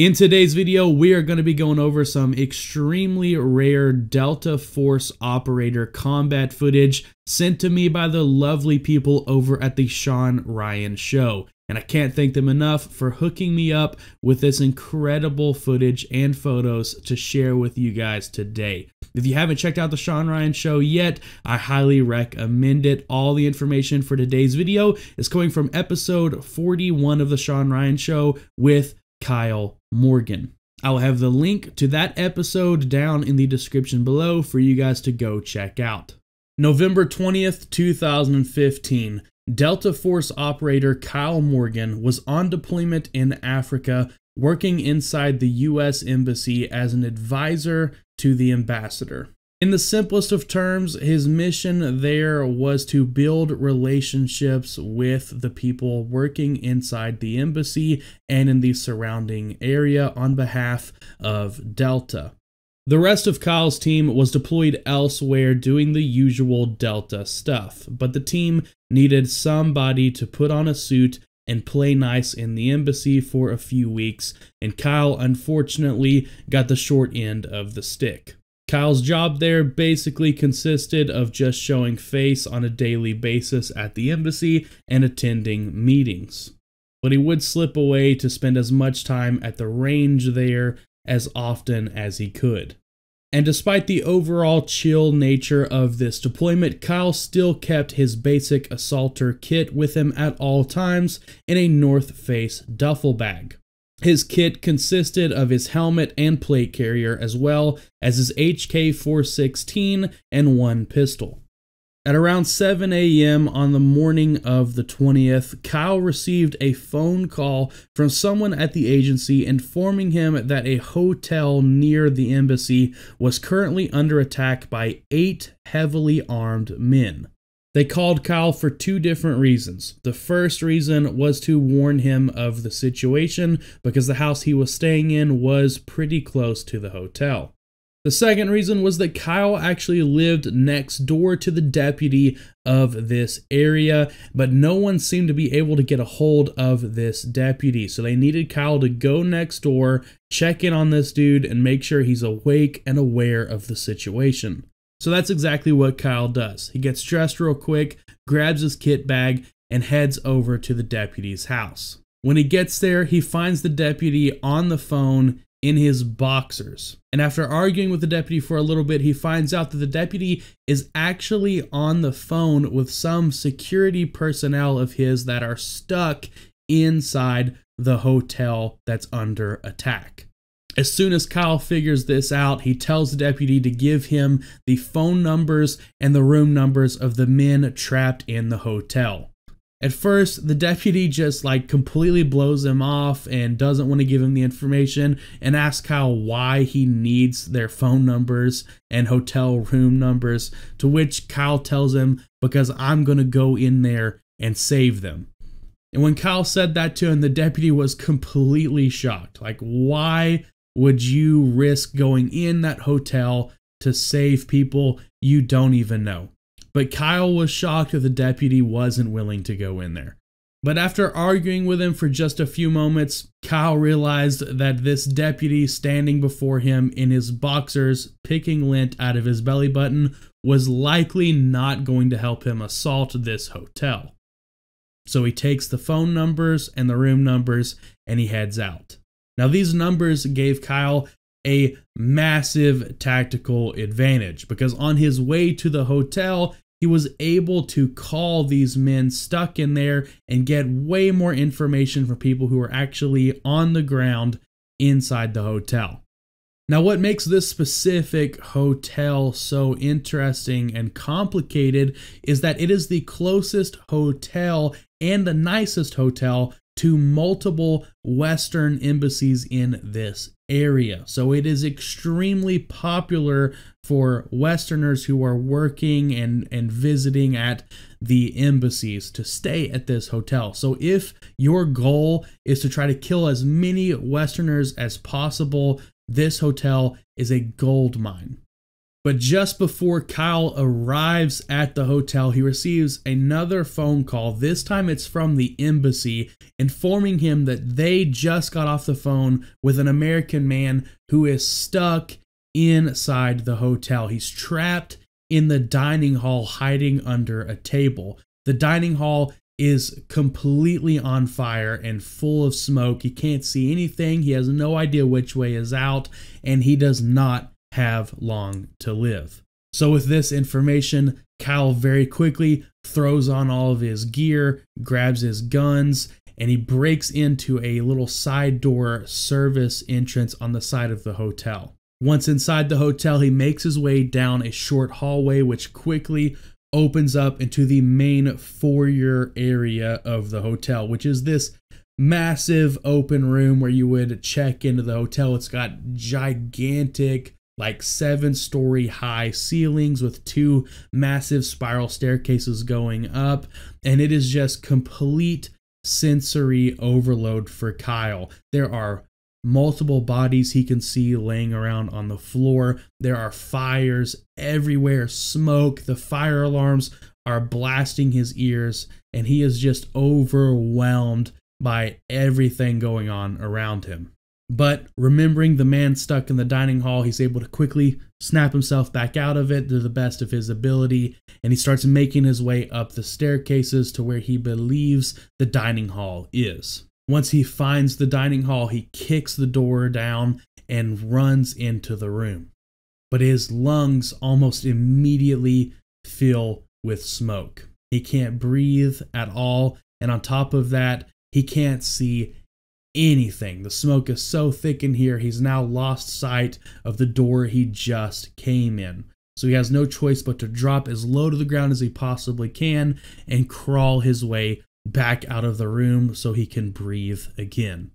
In today's video, we are going to be going over some extremely rare Delta Force operator combat footage sent to me by the lovely people over at the Sean Ryan Show. And I can't thank them enough for hooking me up with this incredible footage and photos to share with you guys today. If you haven't checked out the Sean Ryan Show yet, I highly recommend it. All the information for today's video is coming from episode 41 of the Sean Ryan Show with Kyle Morgan. I'll have the link to that episode down in the description below for you guys to go check out. November 20th, 2015, Delta Force operator Kyle Morgan was on deployment in Africa, working inside the U.S. Embassy as an advisor to the ambassador. In the simplest of terms, his mission there was to build relationships with the people working inside the embassy and in the surrounding area on behalf of Delta. The rest of Kyle's team was deployed elsewhere doing the usual Delta stuff, but the team needed somebody to put on a suit and play nice in the embassy for a few weeks, and Kyle unfortunately got the short end of the stick. Kyle's job there basically consisted of just showing face on a daily basis at the embassy and attending meetings. But he would slip away to spend as much time at the range there as often as he could. And despite the overall chill nature of this deployment, Kyle still kept his basic assaulter kit with him at all times in a North Face duffel bag. His kit consisted of his helmet and plate carrier, as well as his HK-416 and one pistol. At around 7 a.m. on the morning of the 20th, Kyle received a phone call from someone at the agency informing him that a hotel near the embassy was currently under attack by 8 heavily armed men. They called Kyle for two different reasons. The first reason was to warn him of the situation because the house he was staying in was pretty close to the hotel. The second reason was that Kyle actually lived next door to the deputy of this area, but no one seemed to be able to get a hold of this deputy. So they needed Kyle to go next door, check in on this dude, and make sure he's awake and aware of the situation. So that's exactly what Kyle does. He gets dressed real quick, grabs his kit bag, and heads over to the deputy's house. When he gets there, he finds the deputy on the phone in his boxers. And after arguing with the deputy for a little bit, he finds out that the deputy is actually on the phone with some security personnel of his that are stuck inside the hotel that's under attack. As soon as Kyle figures this out, he tells the deputy to give him the phone numbers and the room numbers of the men trapped in the hotel. At first, the deputy just completely blows him off and doesn't want to give him the information and asks Kyle why he needs their phone numbers and hotel room numbers, to which Kyle tells him, because I'm going to go in there and save them. And when Kyle said that to him, the deputy was completely shocked. Why would you risk going in that hotel to save people you don't even know? But Kyle was shocked that the deputy wasn't willing to go in there. But after arguing with him for just a few moments, Kyle realized that this deputy standing before him in his boxers, picking lint out of his belly button, was likely not going to help him assault this hotel. So he takes the phone numbers and the room numbers and he heads out. Now, these numbers gave Kyle a massive tactical advantage because on his way to the hotel, he was able to call these men stuck in there and get way more information from people who were actually on the ground inside the hotel. Now, what makes this specific hotel so interesting and complicated is that it is the closest hotel and the nicest hotel to multiple Western embassies in this area. So it is extremely popular for Westerners who are working and visiting at the embassies to stay at this hotel. So if your goal is to try to kill as many Westerners as possible, this hotel is a gold mine. But just before Kyle arrives at the hotel, he receives another phone call. This time it's from the embassy, informing him that they just got off the phone with an American man who is stuck inside the hotel. He's trapped in the dining hall, hiding under a table. The dining hall is completely on fire and full of smoke. He can't see anything. He has no idea which way is out, and he does not have long to live. So with this information, Kyle very quickly throws on all of his gear, grabs his guns, and he breaks into a little side door service entrance on the side of the hotel. Once inside the hotel, he makes his way down a short hallway, which quickly opens up into the main foyer area of the hotel, which is this massive open room where you would check into the hotel. It's got gigantic, like 7-story high ceilings with 2 massive spiral staircases going up, and it is just complete sensory overload for Kyle. There are multiple bodies he can see laying around on the floor. There are fires everywhere, smoke. The fire alarms are blasting his ears, and he is just overwhelmed by everything going on around him. But remembering the man stuck in the dining hall, he's able to quickly snap himself back out of it to the best of his ability, and he starts making his way up the staircases to where he believes the dining hall is. Once he finds the dining hall, he kicks the door down and runs into the room. But his lungs almost immediately fill with smoke. He can't breathe at all, and on top of that, he can't see anything. The smoke is so thick in here, he's now lost sight of the door he just came in. So he has no choice but to drop as low to the ground as he possibly can and crawl his way back out of the room so he can breathe again.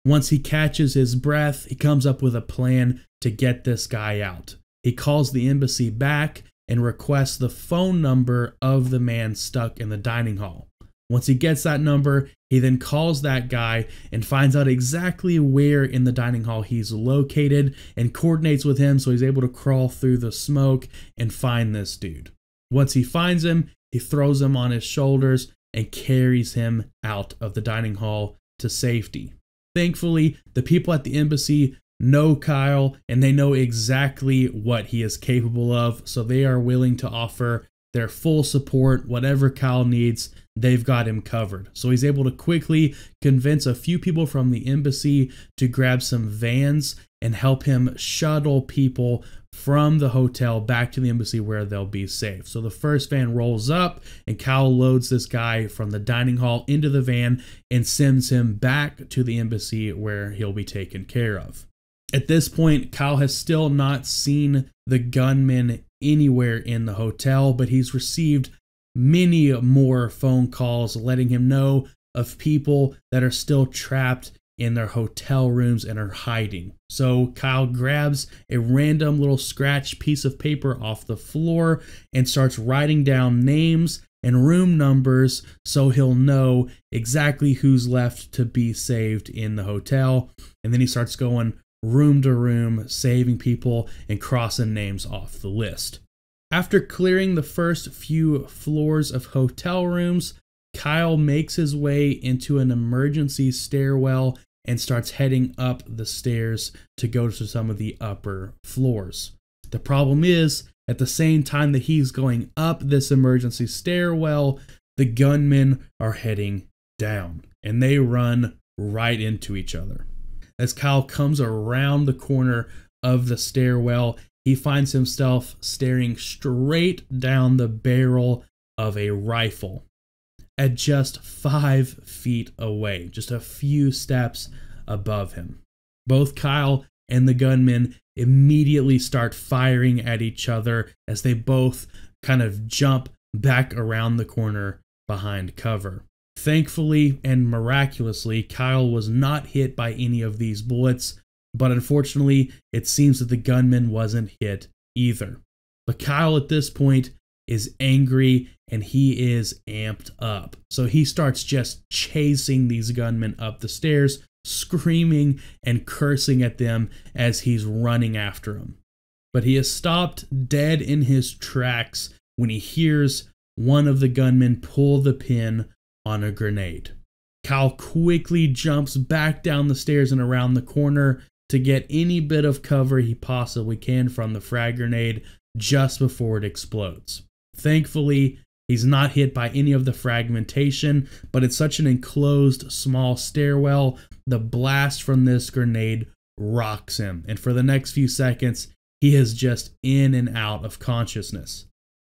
Once he catches his breath, he comes up with a plan to get this guy out. He calls the embassy back and requests the phone number of the man stuck in the dining hall. Once he gets that number, he then calls that guy and finds out exactly where in the dining hall he's located and coordinates with him so he's able to crawl through the smoke and find this dude. Once he finds him, he throws him on his shoulders and carries him out of the dining hall to safety. Thankfully, the people at the embassy know Kyle and they know exactly what he is capable of, so they are willing to offer their full support. Whatever Kyle needs, they've got him covered. So he's able to quickly convince a few people from the embassy to grab some vans and help him shuttle people from the hotel back to the embassy where they'll be safe. So the first van rolls up and Kyle loads this guy from the dining hall into the van and sends him back to the embassy where he'll be taken care of. At this point, Kyle has still not seen the gunman anywhere in the hotel, but he's received many more phone calls letting him know of people that are still trapped in their hotel rooms and are hiding. So Kyle grabs a random little scratch piece of paper off the floor and starts writing down names and room numbers so he'll know exactly who's left to be saved in the hotel. And then he starts going room to room, saving people and crossing names off the list. After clearing the first few floors of hotel rooms, Kyle makes his way into an emergency stairwell and starts heading up the stairs to go to some of the upper floors. The problem is, at the same time that he's going up this emergency stairwell, the gunmen are heading down, and they run right into each other. As Kyle comes around the corner of the stairwell, he finds himself staring straight down the barrel of a rifle at just 5 feet away, just a few steps above him. Both Kyle and the gunman immediately start firing at each other as they both kind of jump back around the corner behind cover. Thankfully and miraculously, Kyle was not hit by any of these bullets, but unfortunately, it seems that the gunman wasn't hit either. But Kyle at this point is angry and he is amped up. So he starts just chasing these gunmen up the stairs, screaming and cursing at them as he's running after them. But he is stopped dead in his tracks when he hears one of the gunmen pull the pin on a grenade. Kyle quickly jumps back down the stairs and around the corner to get any bit of cover he possibly can from the frag grenade just before it explodes. Thankfully, he's not hit by any of the fragmentation, but it's such an enclosed small stairwell, the blast from this grenade rocks him, and for the next few seconds, he is just in and out of consciousness.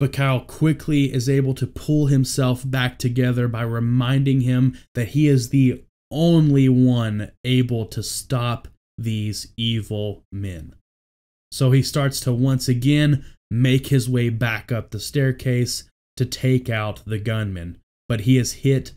But Kyle quickly is able to pull himself back together by reminding him that he is the only one able to stop these evil men. So he starts to once again make his way back up the staircase to take out the gunman, but he is hit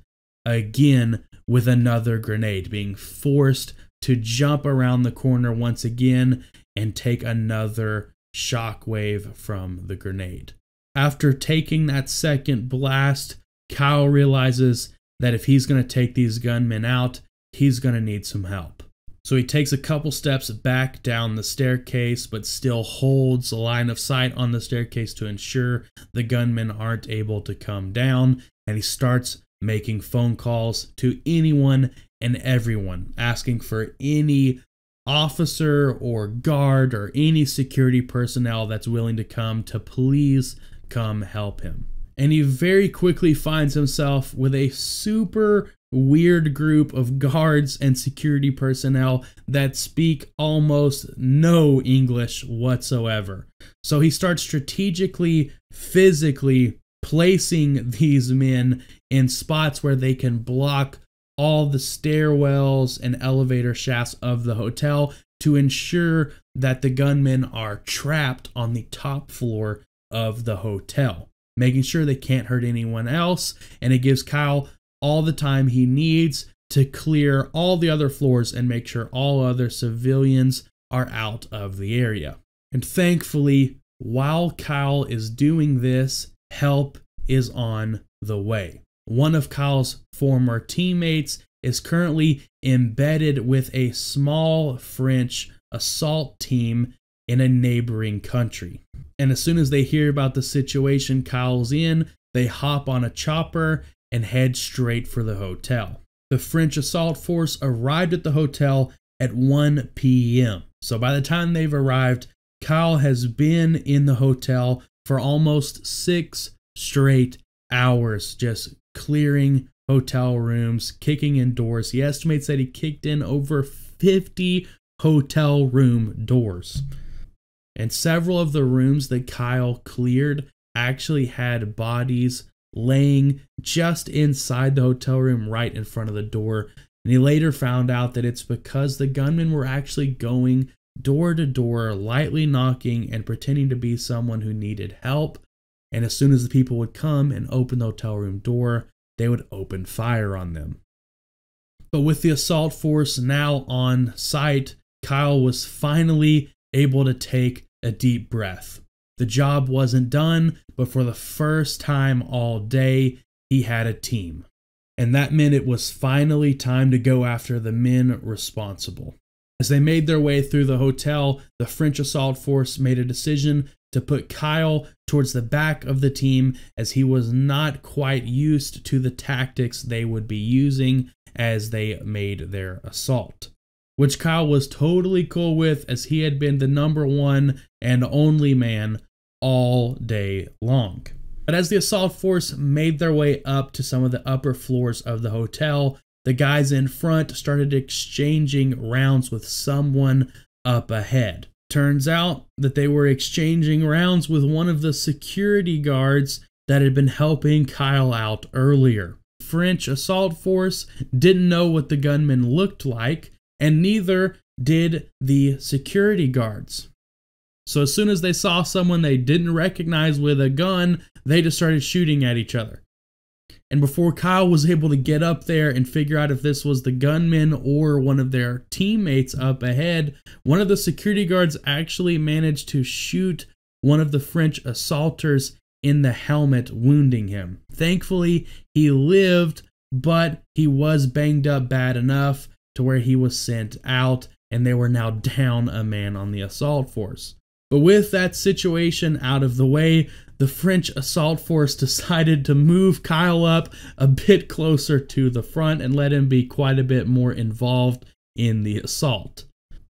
again with another grenade, being forced to jump around the corner once again and take another shockwave from the grenade. After taking that second blast, Kyle realizes that if he's going to take these gunmen out, he's going to need some help. So he takes a couple steps back down the staircase, but still holds a line of sight on the staircase to ensure the gunmen aren't able to come down, and he starts making phone calls to anyone and everyone, asking for any officer or guard or any security personnel that's willing to come to please come help him. And he very quickly finds himself with a super weird group of guards and security personnel that speak almost no English whatsoever. So he starts strategically, physically placing these men in spots where they can block all the stairwells and elevator shafts of the hotel to ensure that the gunmen are trapped on the top floor of the hotel, making sure they can't hurt anyone else, and it gives Kyle all the time he needs to clear all the other floors and make sure all other civilians are out of the area. And thankfully, while Kyle is doing this, help is on the way. One of Kyle's former teammates is currently embedded with a small French assault team in a neighboring country. And as soon as they hear about the situation Kyle's in, they hop on a chopper and head straight for the hotel. The French assault force arrived at the hotel at 1 p.m. So by the time they've arrived, Kyle has been in the hotel for almost 6 straight hours, just clearing hotel rooms, kicking in doors. He estimates that he kicked in over 50 hotel room doors. And several of the rooms that Kyle cleared actually had bodies laying just inside the hotel room right in front of the door. And he later found out that it's because the gunmen were actually going door to door, lightly knocking and pretending to be someone who needed help. And as soon as the people would come and open the hotel room door, they would open fire on them. But with the assault force now on site, Kyle was finally able to take a deep breath. The job wasn't done, but for the first time all day, he had a team. And that meant it was finally time to go after the men responsible. As they made their way through the hotel, the French assault force made a decision to put Kyle towards the back of the team, as he was not quite used to the tactics they would be using as they made their assault, which Kyle was totally cool with, as he had been the number one and only man all day long. But as the assault force made their way up to some of the upper floors of the hotel, the guys in front started exchanging rounds with someone up ahead. Turns out that they were exchanging rounds with one of the security guards that had been helping Kyle out earlier. The French assault force didn't know what the gunmen looked like, and neither did the security guards. So as soon as they saw someone they didn't recognize with a gun, they just started shooting at each other. And before Kyle was able to get up there and figure out if this was the gunman or one of their teammates up ahead, one of the security guards actually managed to shoot one of the French assaulters in the helmet, wounding him. Thankfully, he lived, but he was banged up bad enough to where he was sent out, and they were now down a man on the assault force. But with that situation out of the way, the French assault force decided to move Kyle up a bit closer to the front and let him be quite a bit more involved in the assault.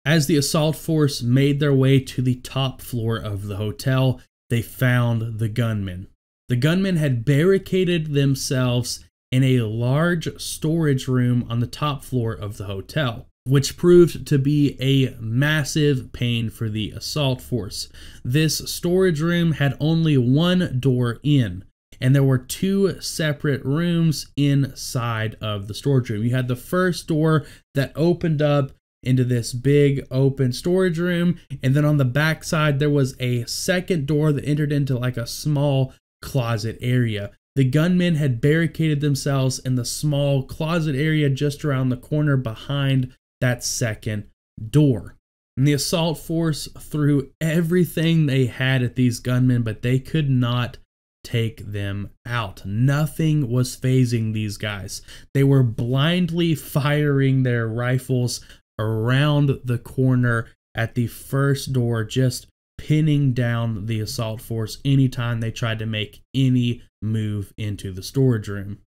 As the assault force made their way to the top floor of the hotel, they found the gunmen. The gunmen had barricaded themselves in a large storage room on the top floor of the hotel, which proved to be a massive pain for the assault force. This storage room had only one door in, and there were two separate rooms inside of the storage room. You had the first door that opened up into this big open storage room, and then on the back side there was a second door that entered into like a small closet area. The gunmen had barricaded themselves in the small closet area just around the corner behind that second door. And the assault force threw everything they had at these gunmen, but they could not take them out. Nothing was fazing these guys. They were blindly firing their rifles around the corner at the first door, just pinning down the assault force anytime they tried to make any move into the storage room.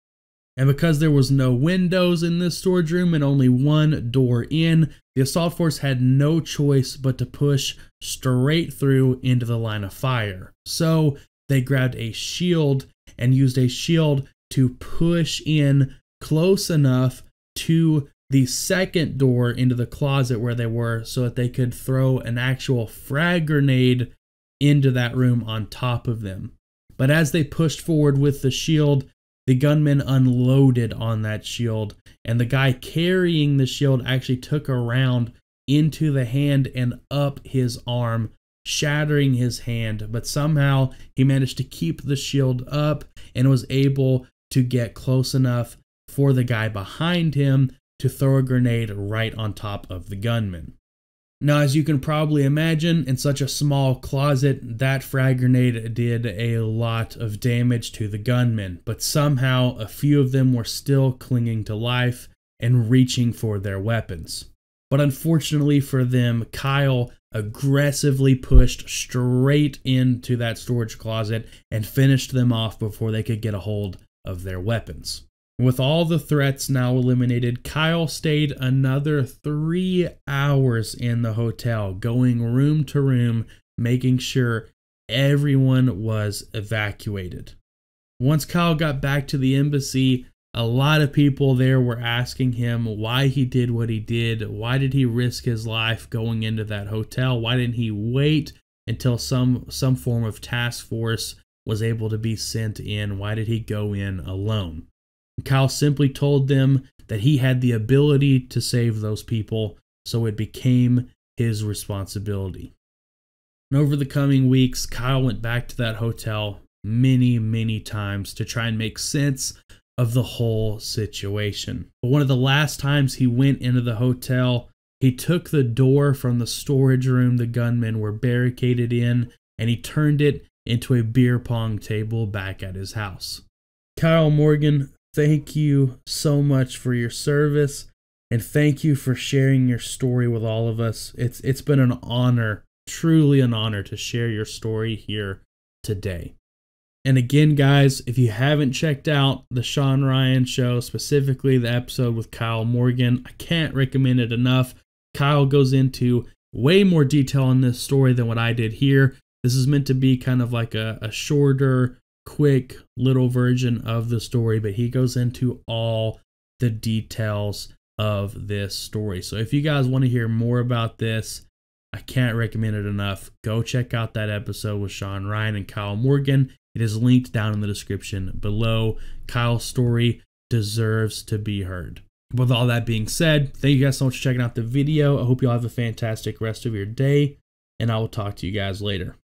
And because there was no windows in this storage room and only one door in, the assault force had no choice but to push straight through into the line of fire. So they grabbed a shield and used a shield to push in close enough to the second door into the closet where they were so that they could throw an actual frag grenade into that room on top of them. But as they pushed forward with the shield, the gunmen unloaded on that shield, and the guy carrying the shield actually took a round into the hand and up his arm, shattering his hand. But somehow he managed to keep the shield up and was able to get close enough for the guy behind him to throw a grenade right on top of the gunman. Now, as you can probably imagine, in such a small closet, that frag grenade did a lot of damage to the gunmen, but somehow a few of them were still clinging to life and reaching for their weapons. But unfortunately for them, Kyle aggressively pushed straight into that storage closet and finished them off before they could get a hold of their weapons. With all the threats now eliminated, Kyle stayed another 3 hours in the hotel, going room to room, making sure everyone was evacuated. Once Kyle got back to the embassy, a lot of people there were asking him why he did what he did. Why did he risk his life going into that hotel? Why didn't he wait until some form of task force was able to be sent in? Why did he go in alone? Kyle simply told them that he had the ability to save those people, so it became his responsibility. And over the coming weeks, Kyle went back to that hotel many times to try and make sense of the whole situation. But one of the last times he went into the hotel, he took the door from the storage room the gunmen were barricaded in, and he turned it into a beer pong table back at his house. Kyle Morgan, thank you so much for your service, and thank you for sharing your story with all of us. It's been an honor, truly an honor, to share your story here today. And again, guys, if you haven't checked out the Sean Ryan Show, specifically the episode with Kyle Morgan, I can't recommend it enough. Kyle goes into way more detail in this story than what I did here. This is meant to be kind of like a shorter, quick little version of the story, but he goes into all the details of this story. So if you guys want to hear more about this, I can't recommend it enough. Go check out that episode with Sean Ryan and Kyle Morgan. It is linked down in the description below. Kyle's story deserves to be heard. With all that being said, thank you guys so much for checking out the video. I hope you all have a fantastic rest of your day, and I will talk to you guys later.